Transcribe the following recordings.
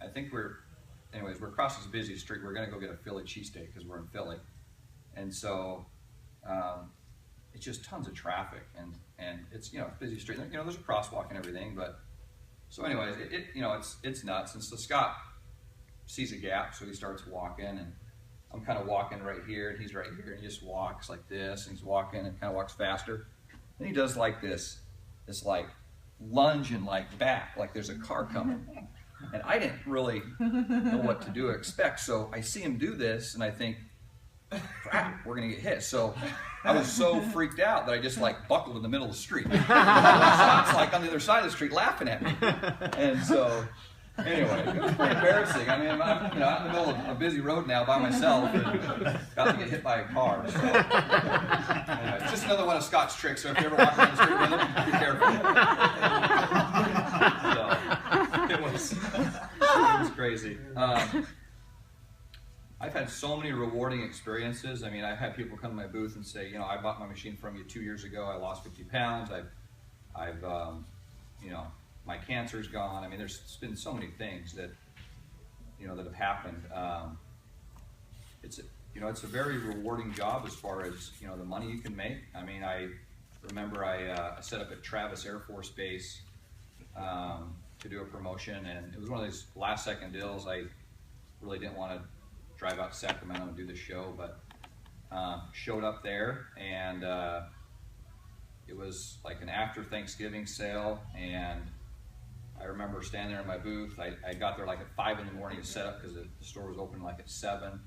think we're across this busy street. We're gonna go get a Philly cheesesteak because we're in Philly, and so it's just tons of traffic, and it's busy street. There's a crosswalk and everything, but so anyways, it's nuts. And so Scott sees a gap, so he starts walking, and I'm kind of walking right here, and he's right here, and he just walks like this, and he's walking and kind of walks faster, and he does like this like lunge and like back, like there's a car coming. And I didn't really know what to do or expect, so I see him do this, and I think, crap, we're gonna get hit. So I was so freaked out that I just like buckled in the middle of the street. Scott's like on the other side of the street laughing at me. And so, anyway, it was pretty embarrassing. I mean, I'm in the middle of a busy road now by myself, and about to get hit by a car. So, anyway, it's just another one of Scott's tricks. So if you ever walk around the street with him, be careful. So, it was crazy. I've had so many rewarding experiences. I mean, I've had people come to my booth and say, I bought my machine from you 2 years ago. I lost 50 pounds. I've my cancer's gone. I mean, there's been so many things that, that have happened. It's a very rewarding job as far as, the money you can make. I mean, I remember I set up at Travis Air Force Base to do a promotion, and it was one of those last second deals. I really didn't want to drive out to Sacramento and do the show, but showed up there, and it was like an after Thanksgiving sale, and I remember standing there in my booth. I got there like at 5 in the morning to set up because the store was open like at 7,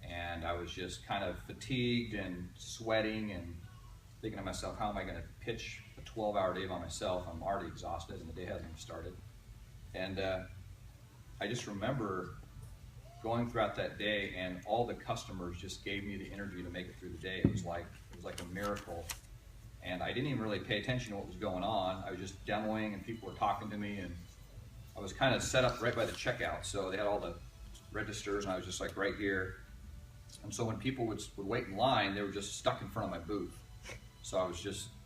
and I was just kind of fatigued and sweating and thinking to myself, how am I going to pitch a 12-hour day by myself? I'm already exhausted and the day hasn't even started. And I just remember going throughout that day, and all the customers just gave me the energy to make it through the day. It was like a miracle. And I didn't even really pay attention to what was going on. I was just demoing, and people were talking to me, and I was kind of set up right by the checkout. So they had all the registers, and I was just like right here. And so when people would wait in line, they were just stuck in front of my booth. So I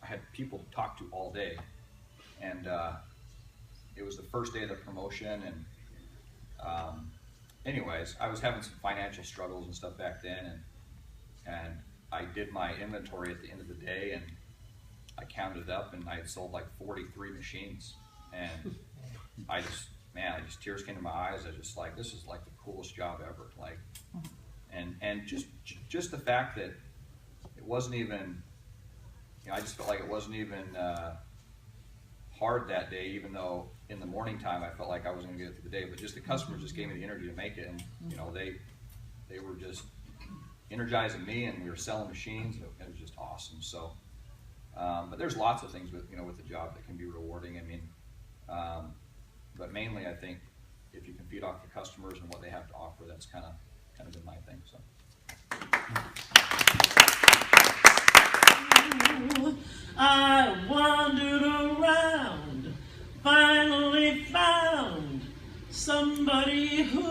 had people to talk to all day. And it was the first day of the promotion, and anyways, I was having some financial struggles and stuff back then, and I did my inventory at the end of the day, and I counted it up, and I had sold like 43 machines, and tears came to my eyes. I just like, this is like the coolest job ever. Like, and just the fact that it wasn't even, I just felt like it wasn't even hard that day, even though in the morning time I felt like I wasn't going to get through the day. But just the customers just gave me the energy to make it, and they were just energizing me, and we were selling machines. It was just awesome. So, but there's lots of things with the job that can be rewarding. I mean, but mainly I think if you can feed off the customers and what they have to offer, that's kind of been my thing. So. I wandered around, finally found somebody who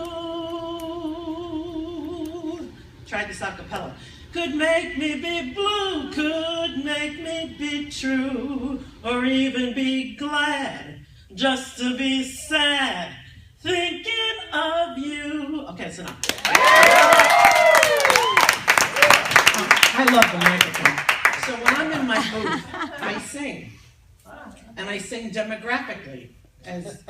tried this a cappella. Could make me be blue, could make me be true, or even be glad, just to be sad, thinking of you. Okay, that's enough. I love the microphone. So when I'm in my booth, I sing, and I sing demographically, as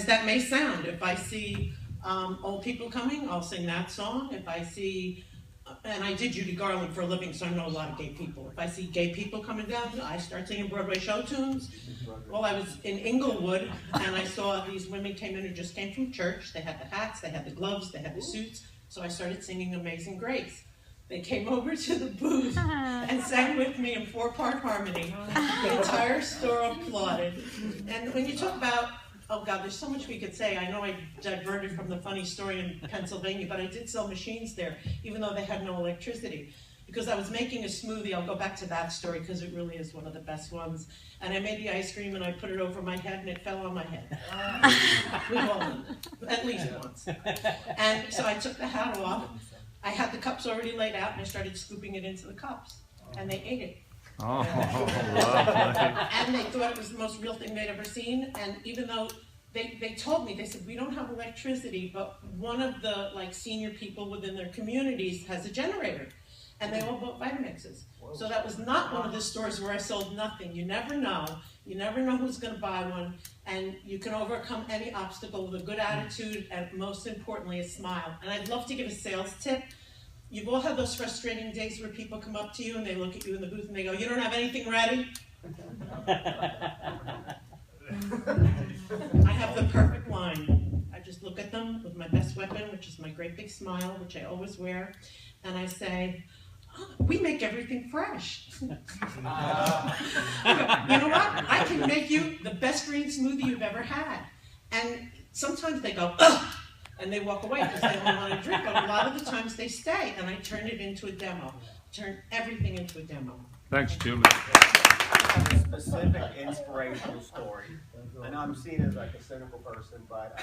that may sound. If I see old people coming, I'll sing that song. If I see, and I did Judy Garland for a living, so I know a lot of gay people. If I see gay people coming down, I start singing Broadway show tunes. Well, I was in Inglewood, and I saw these women came in who just came from church. They had the hats, they had the gloves, they had the suits. So I started singing Amazing Grace. They came over to the booth and sang with me in 4-part harmony. The entire store applauded. And when you talk about, oh God, there's so much we could say. I know I diverted from the funny story in Pennsylvania, but I did sell machines there, even though they had no electricity. Because I was making a smoothie. I'll go back to that story because it really is one of the best ones. And I made the ice cream and I put it over my head and it fell on my head. We've all done it, at least once. And so I took the hat off. I had the cups already laid out, and I started scooping it into the cups, and they ate it. Oh, and they thought it was the most real thing they'd ever seen, and even though they told me, they said, we don't have electricity, but one of the like senior people within their communities has a generator. And they all bought Vitamixes. So that was not one of the stores where I sold nothing. You never know. You never know who's going to buy one. And you can overcome any obstacle with a good attitude and most importantly, a smile. And I'd love to give a sales tip. You've all had those frustrating days where people come up to you and they look at you in the booth and they go, you don't have anything ready? I have the perfect line. I just look at them with my best weapon, which is my great big smile, which I always wear. And I say, we make everything fresh. You know what? I can make you the best green smoothie you've ever had. And sometimes they go, ugh, and they walk away because they don't want to drink, but a lot of the times they stay, and I turn it into a demo. Turn everything into a demo. Thanks, Julie. A specific inspirational story. I know I'm seen as like a cynical person, but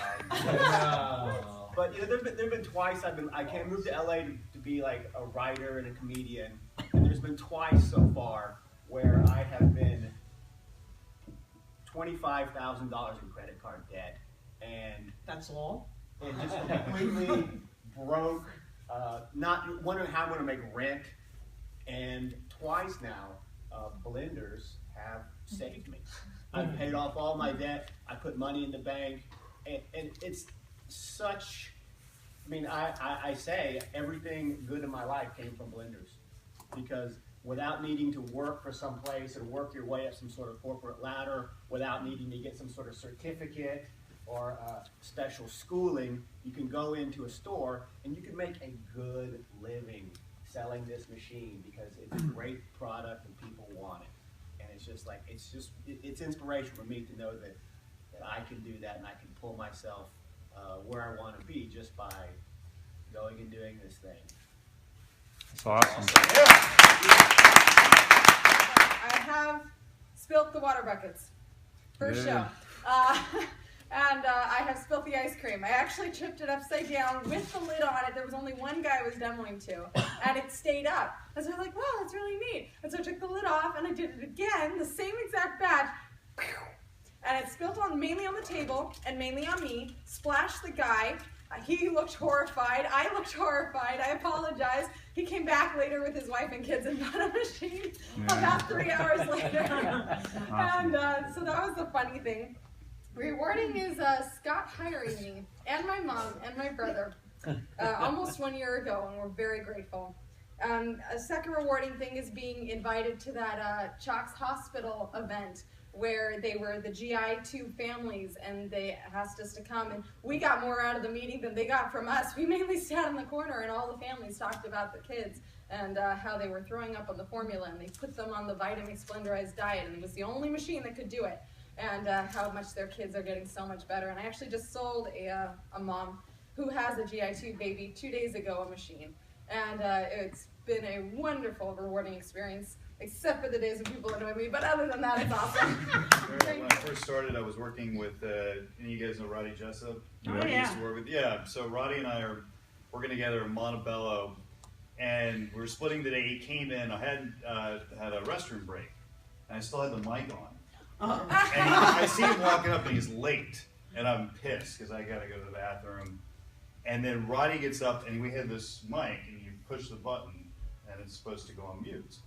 you know, there've been twice I moved to LA to be like a writer and a comedian, and there's been twice so far where I have been $25,000 in credit card debt, and That's all? and just completely broke, not wondering how I'm going to make rent, and twice now, blenders have saved me. I've paid off all my debt, I put money in the bank, and it's such, I mean, I say everything good in my life came from blenders, because without needing to work for some place and work your way up some sort of corporate ladder, without needing to get some sort of certificate or special schooling, you can go into a store and you can make a good living selling this machine because it's a great product and people want it. And it's just like, it's inspiration for me to know that I can do that and I can pull myself where I want to be just by going and doing this thing. That's awesome. I have spilt the water buckets for show. And I have spilt the ice cream. I actually tripped it upside down with the lid on it. There was only one guy I was demoing to, and it stayed up. And so I was like, wow, that's really neat. And so I took the lid off, and I did it again, the same exact batch. And it spilt mainly on the table, and mainly on me, splashed the guy. He looked horrified. I looked horrified. I apologized. He came back later with his wife and kids and bought a machine about 3 hours later. And so that was the funny thing. Rewarding is Scott hiring me and my mom and my brother almost 1 year ago, and we're very grateful. A second rewarding thing is being invited to that Chalks Hospital event where they were the GI2 families, and they asked us to come, and we got more out of the meeting than they got from us. We mainly sat in the corner, and all the families talked about the kids and how they were throwing up on the formula, and they put them on the Vitamix blenderized diet, and it was the only machine that could do it, and how much their kids are getting so much better. And I actually just sold a mom who has a GI2 baby 2 days ago a machine, and it's been a wonderful, rewarding experience. Except for the days when people annoy me, but other than that, it's awesome. When I first started, I was working with, any of you guys know Roddy Jessup? Oh, I yeah. used to work with, yeah, so Roddy and I are working together in Montebello, and we were splitting the day. He came in, I had a restroom break, and I still had the mic on. And I see him walking up, and he's late, and I'm pissed, because I gotta go to the bathroom. And then Roddy gets up, and we had this mic, and you push the button, and it's supposed to go on mute.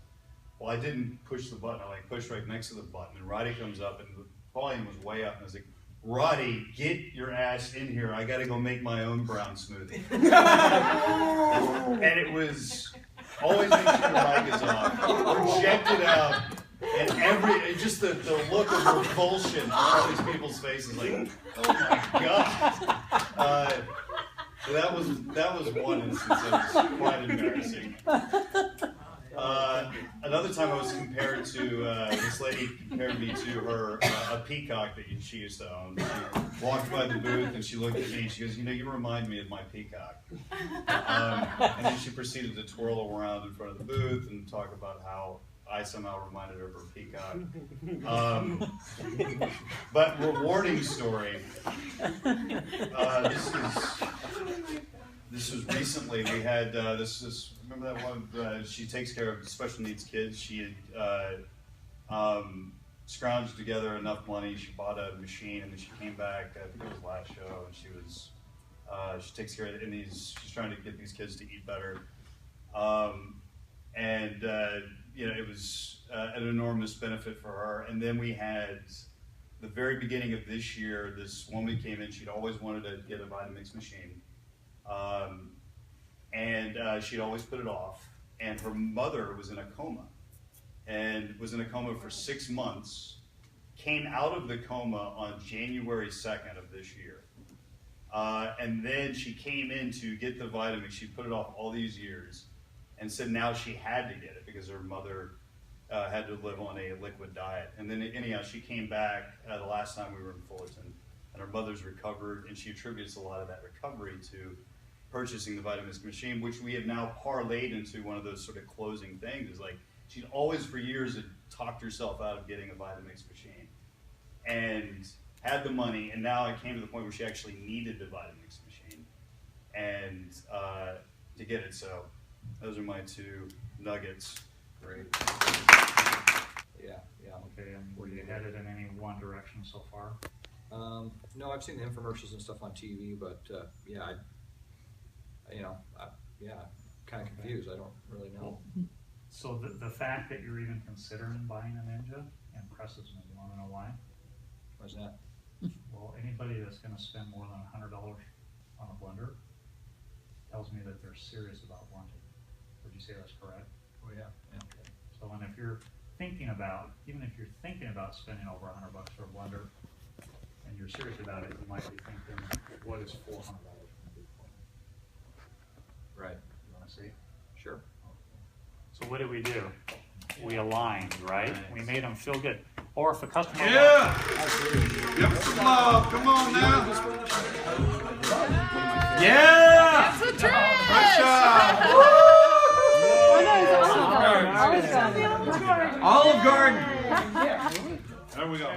Well, I didn't push the button. I pushed right next to the button, and Roddy comes up, and the volume was way up. And I was like, Roddy, get your ass in here. I got to go make my own brown smoothie. And it was always make sure your mic is on, project it out, and just the look of repulsion on all these people's faces, like, oh my God. So that was one instance that was quite embarrassing. Another time I was compared to, this lady compared me to her, a peacock that she used to own. She walked by the booth and she looked at me and she goes, you know, you remind me of my peacock. And then she proceeded to twirl around in front of the booth and talk about how I somehow reminded her of her peacock. But rewarding story, this was recently. We had remember that one? She takes care of special needs kids. She scrounged together enough money. She bought a machine, and then she came back. I think it was last show, and she takes care of it. And she's trying to get these kids to eat better. It was an enormous benefit for her. And then we had the very beginning of this year, this woman came in. She'd always wanted to get a Vitamix machine, she'd always put it off. And her mother was in a coma, and was in a coma for 6 months. Came out of the coma on January 2nd of this year. And then she came in to get the Vitamix. She put it off all these years, and said now she had to get it because her mother had to live on a liquid diet. And then anyhow, she came back the last time we were in Fullerton, and her mother's recovered, and she attributes a lot of that recovery to purchasing the Vitamix machine, which we have now parlayed into one of those sort of closing things. Is like she'd always for years had talked herself out of getting a Vitamix machine, and had the money, and now it came to the point where she actually needed the Vitamix machine, and to get it. So those are my 2 nuggets. Great. Yeah. Okay, and were you headed in any one direction so far? No, I've seen the infomercials and stuff on TV, but kind of confused. I don't really know. So the fact that you're even considering buying a Ninja impresses me. You want to know why? Why's that? Well, anybody that's going to spend more than $100 on a blender tells me that they're serious about blending. Would you say that's correct? Oh yeah. Okay. So, and if you're thinking about, even if you're thinking about spending over $100 for a blender, and you're serious about it, you might be thinking, what is $400 going to do for me? Right. You want to see? Sure. So what did we do? We aligned, right? We made them feel good. Or if a customer Give us some love. Come on now. Yeah. That's the trick. Good job. Olive Garden. There we go.